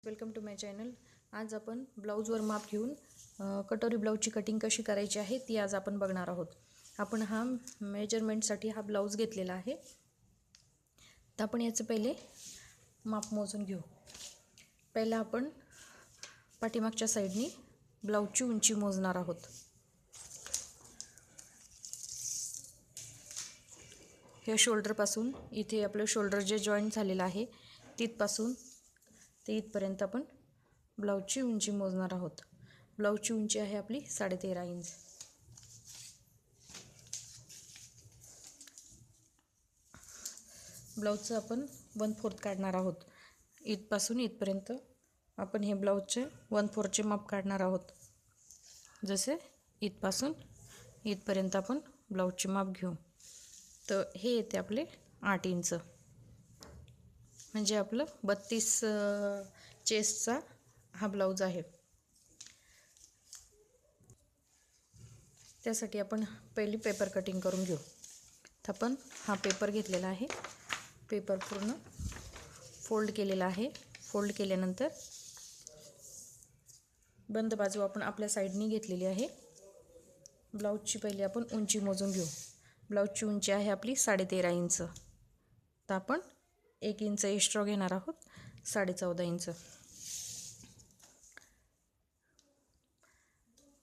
Welcome to my channel. आज आपण ब्लाऊजवर माप घेऊन कटोरी ब्लाऊजची कटिंग कशी करायची आहे ती आज आपण बघणार आहोत। आपण हा मेजरमेंटसाठी हा ब्लाऊज घेतलेला आहे, तर आपण याचे पहिले माप मोजून घेऊ। पहिला आपण पाठीमागच्या साइडनी ब्लाऊजची उंची मोजणार आहोत। हे शोल्डर पासून इथे आपलं शोल्डर जे जॉइंट झालेलं आहे तिथपासून ते इथपर्यंत आपण ब्लाऊजची उंची मोजणार आहोत। ब्लाऊजची उंची आहे आपली 13.5 इंच। ब्लाऊजचं आपण 1/4 काढणार आहोत। इथपासून इथपर्यंत आपण हे ब्लाऊजचे 1/4चे माप काढणार आहोत। जसे इथपासून इथपर्यंत आपण ब्लाऊजचे माप घेऊ, तर हे येते आपले 8 इंच, म्हणजे आपलं 32 चेस्टचा हा ब्लाऊज आहे। त्यासाठी आपण पहिली पेपर कटिंग करून घेऊ। तर आपण हा पेपर घेतलेला आहे, पेपर पूर्ण फोल्ड केलेला आहे। फोल्ड केल्यानंतर बंद बाजू आपण आपल्या साइडनी घेतलेली आहे। ब्लाऊजची पहिली आपण उंची मोजून घेऊ। ब्लाऊजची उंची आहे आपली 13.5 इंच, तर आपण 1 इंच एक्स्ट्रा घेणार आहोत, 14.5 इंच।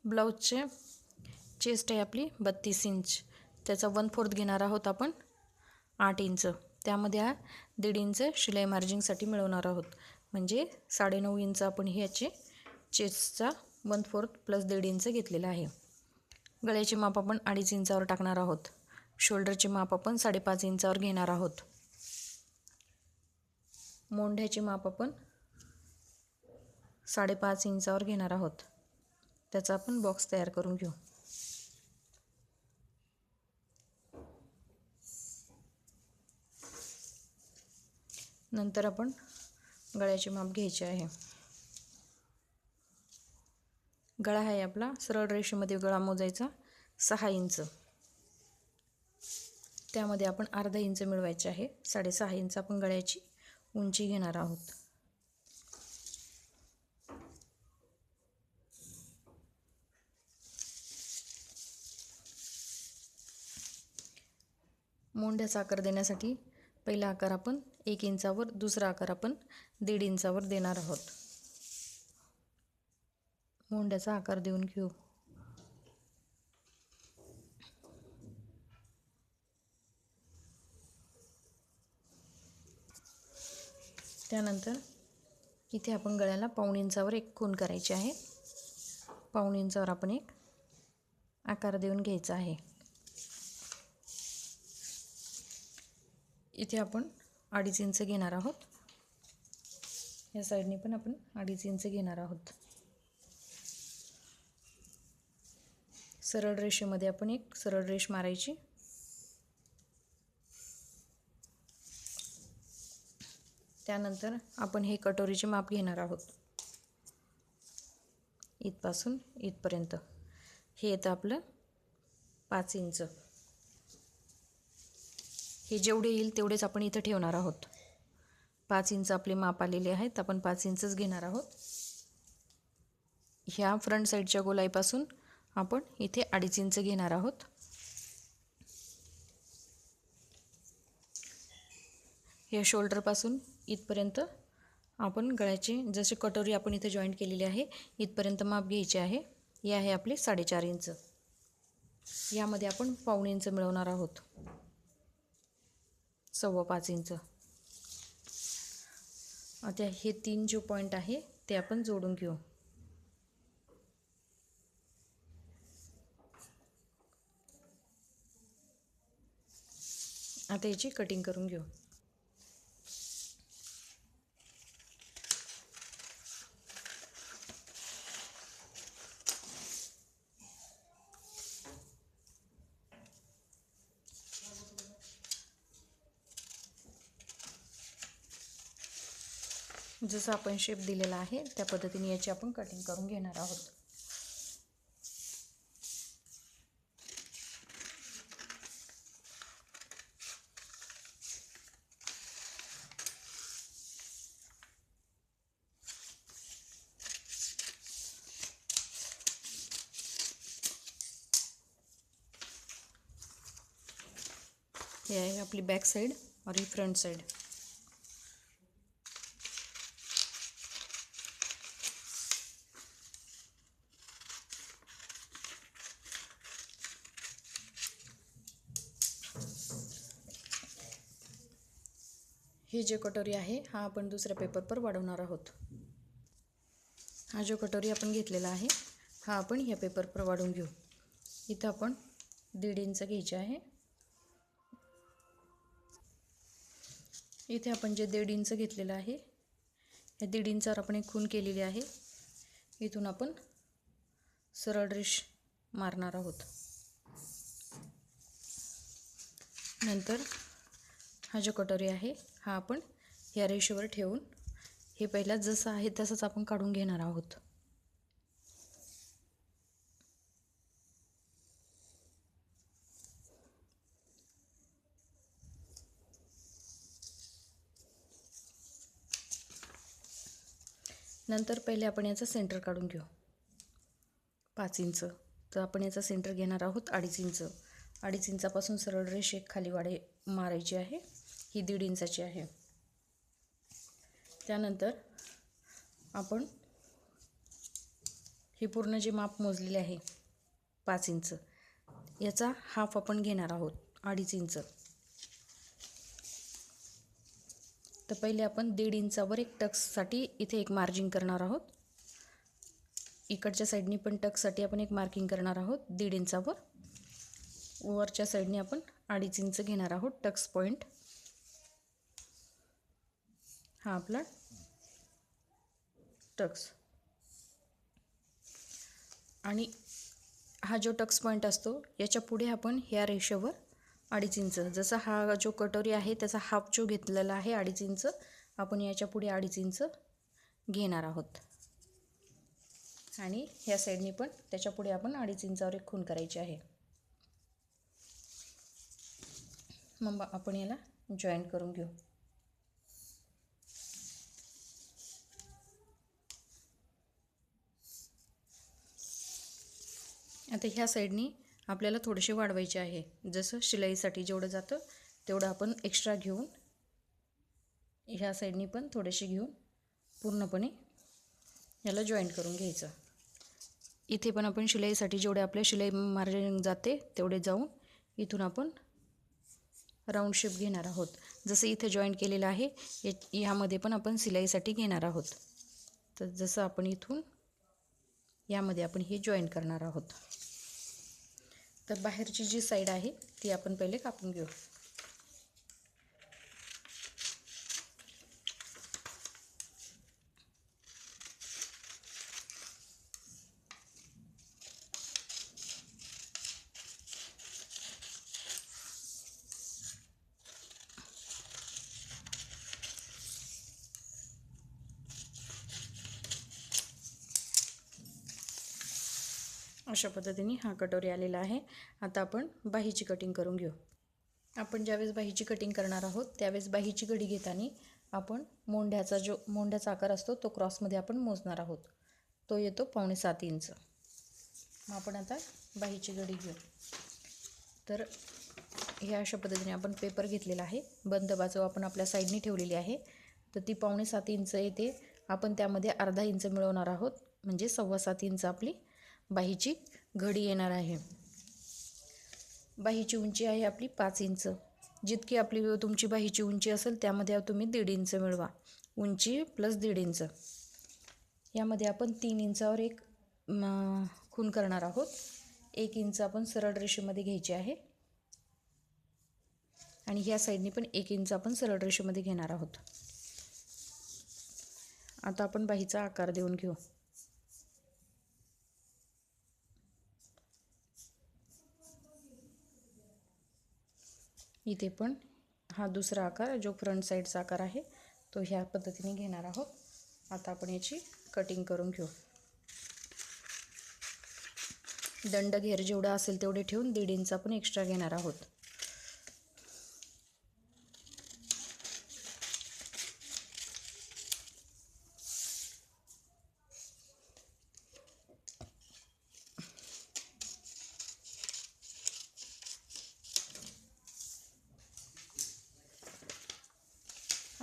ब्लाऊजचे चेस्ट आहे आपली 32 इंच, त्याचा 1/4 घेणार आहोत आपण 8 इंच। त्यामध्ये हा 1.5 इंच शिलाई मार्जिंगसाठी मिळवणार आहोत, म्हणजे 9.5 इंच आपण ह्याचे चेस्टचा 1/4 प्लस 1.5 इंच घेतलेला आहे। गळ्याचे माप आपण 2.5 इंचावर टाकणार आहोत। शोल्डरचे माप आपण 5.5 इंचावर घेणार आहोत। मोंढ्याचे माप आपण 5.5 इंचावर घेणार आहोत। त्याचा आपण बॉक्स तयार करून घेऊ। नंतर आपण गळ्याचे माप घ्यायचे आहे। गळा आहे आपला सरळ रेषेमध्ये गळा मोजायचा 6 इंच, त्यामध्ये आपण अर्धा इंच मिळवायचे आहे। 6.5 इंच आपण गळ्याची उंची घेणार आहोत। मोंढ्याचा आकार देण्यासाठी पहिला आकार आपण 1 इंचावर, दुसरा आकार आपण 1.5 इंचावर देणार आहोत। मोंढ्याचा आकार देऊन घेऊ। त्यानंतर इथे आपण गळ्याला 1.5 इंचावर एक खूण करायची आहे। 1.5 इंचावर आपण एक आकार देऊन घ्यायचा आहे। इथे आपण 2.5 इंच घेणार आहोत। या साइडनी पण आपण 2.5 इंच घेणार आहोत। सरळ रेषेमध्ये आपण एक सरळ रेष मारायची। त्यानंतर आपण हे कटोरीचे माप घेणार आहोत। इथपासून इथपर्यंत हे येतं आपलं 5 इंच। हे जेवढे येईल तेवढेच आपण इथं ठेवणार आहोत। 5 इंच आपले माप आलेले आहेत, आपण 5 इंचच घेणार आहोत। ह्या फ्रंट साईडच्या गोलाईपासून आपण इथे 2.5 इंच घेणार आहोत। या शोल्डरपासून इथपर्यंत आपण गळ्याचे जसे कटोरी आपण इथे जॉईंट केलेली आहे इथपर्यंत माप घ्यायचे आहे। हे आहे आपले 4.5 इंच। यामध्ये आपण 1.5 इंच मिळवणार आहोत, 5.25 इंच। आता हे 3 जो पॉईंट आहे ते आपण जोडून घेऊ। आता याची कटिंग करून घेऊ। जसं आपण शेप दिलेला आहे त्या पद्धतीने याची आपण कटिंग करून घेणार आहोत। हे आहे आपली बॅक साईड और ही फ्रंट साईड. ही जे कटोरी आहे हा आपण दुसऱ्या पेपरवर वाढवणार आहोत. हा जो कटोरी आपण घेतलेला आहे हा आपण ह्या पेपरवर वाढवून घेऊ. इथं आपण 1.5 इंच घ्यायचे आहे. इथे आपण जे 1.5 इंच घेतलेलं आहे या 1.5 इंचावर आपण एक खूण केलेली आहे. इथून आपण सरळ रेष मारणार आहोत. नंतर हा जो कटोरी आहे हा आपण या रेषेवर ठेवून हे पहिला जसं आहे तसंच आपण काढून घेणार आहोत. नंतर पहिले आपण याचा सेंटर काढून घेऊ. 5 इंच तर आपण याचा सेंटर घेणार आहोत 2.5 इंच. 2.5 इंचापासून सरळ रेष एक खाली मारायची आहे. ही 1.5 इंचाची आहे. त्यानंतर आपण ही पूर्ण जे माप मोजलेले आहे 5 इंच याचा हाफ आपण घेणार आहोत 2.5 इंच. तर पहिले आपण 1.5 इंचावर एक टक्ससाठी इथे एक मार्जिंग करणार आहोत. इकडच्या साईडनी पण टक्ससाठी आपण एक मार्किंग करणार आहोत 1.5 इंचावर. वरच्या साईडने आपण 2.5 इंच घेणार आहोत टक्स पॉईंट. हा आपला टक्स. आणि हा जो टक्स पॉईंट असतो याच्या पुढे आपण ह्या रेषेवर 2.5 इंच, जसा हा जो कटोरी आहे त्याचा हाफ जो घेतलेला आहे 2.5 इंच, आपण याच्या पुढे 2.5 इंच घेणार आहोत. आणि ह्या साईडने पण त्याच्या पुढे आपण 2.5 इंचावर एक खूण करायची आहे. मग आपण याला जॉईंट करून घेऊ. आता ह्या साईडनी आपल्याला थोडेसे वाढवायचे आहे. जसं शिलाईसाठी जेवढं जातं तेवढं आपण एक्स्ट्रा घेऊन ह्या साईडनी पण थोडेसे घेऊन पूर्णपणे याला जॉईंट करून घ्यायचं. इथे पण आपण शिलाईसाठी जेवढे आपल्या शिलाई मार्जिन जाते तेवढे जाऊन इथून आपण राऊंड शेप घेणार आहोत. जसं इथे जॉईंट केलेलं आहे ह्यामध्ये पण आपण शिलाईसाठी घेणार आहोत. तर जसं आपण इथून यामध्ये आपण हे जॉईंट करणार आहोत. तर बाहेरची जी साईड आहे ती आपण पहिले कापून घेऊ. अशा पद्धतीने हा कटोरी आलेला आहे. आता आपण बाहीची कटिंग करून घेऊ. आपण ज्यावेळेस बाहीची कटिंग करणार आहोत त्यावेळेस बाहीची घडी घेताना आपण मोंढ्याचा आकार असतो तो क्रॉसमध्ये आपण मोजणार आहोत. तो येतो 7.25 इंच. मग आपण आता बाहीची घडी घेऊ. तर हे अशा पद्धतीने आपण पेपर घेतलेला आहे. बंद बाजू आपण आपल्या साईडनी ठेवलेली आहे. तर ती 7.25 इंच येते. आपण त्यामध्ये अर्धा इंच मिळवणार आहोत म्हणजे 7.25 इंच आपली बाहीची घडी येणार आहे. बाहीची उंची आहे आपली 5 इंच. जितकी आपली तुमची बाहीची उंची असेल त्यामध्ये तुम्ही 1.5 इंच मिळवा. उंची प्लस 1.5 इंच. यामध्ये आपण 3 इंचावर एक खूण करणार आहोत. 1 इंच आपण सरळ रेषेमध्ये घ्यायची आहे आणि ह्या साईडने पण 1 इंच आपण सरळ रेषेमध्ये घेणार आहोत. आता आपण बाहीचा आकार देऊन घेऊ. इथे पण हा दुसरा आकार जो फ्रंट साईडचा आकार आहे तो ह्या पद्धतीने घेणार आहोत. आता आपण याची कटिंग करून घेऊ. दंड घेर जेवढा असेल तेवढे ठेवून 1.5 इंच आपण एक्स्ट्रा घेणार आहोत.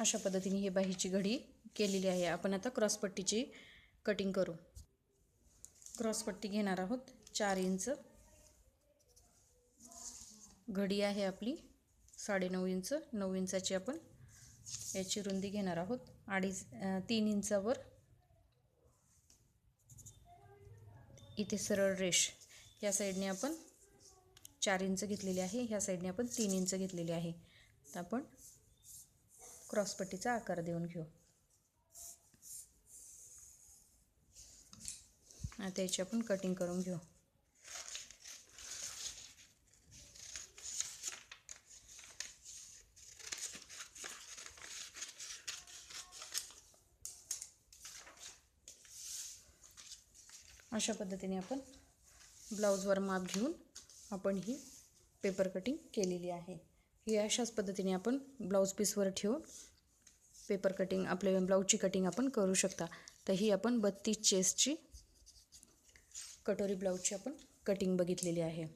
अशा पद्धतीने ही बाहीची घडी केलेली आहे. आपण आता क्रॉसपट्टीची कटिंग करू. क्रॉसपट्टी घेणार आहोत 4 इंच. घडी आहे आपली 9.5 इंच. 9 इंचाची आपण याची रुंदी घेणार आहोत. 3 इंचावर इथे सरळ रेष या साईडने आपण 4 इंच घेतलेली आहे, ह्या साईडने आपण 3 इंच घेतलेली आहे. तर आपण क्रॉसपट्टीचा आकार देऊन घेऊ. आता याची आपण कटिंग करून घेऊ. अशा पद्धतीने आपण ब्लाऊजवर माप घेऊन आपण ही पेपर कटिंग केलेली आहे. ही अशाच पद्धतीने आपण ब्लाऊज पीसवर ठेवून पेपर कटिंग आपल्या ब्लाऊजची कटिंग आपण करू शकता. तर ही आपण 32 चेस्टची कटोरी ब्लाऊजची आपण कटिंग बघितलेली आहे.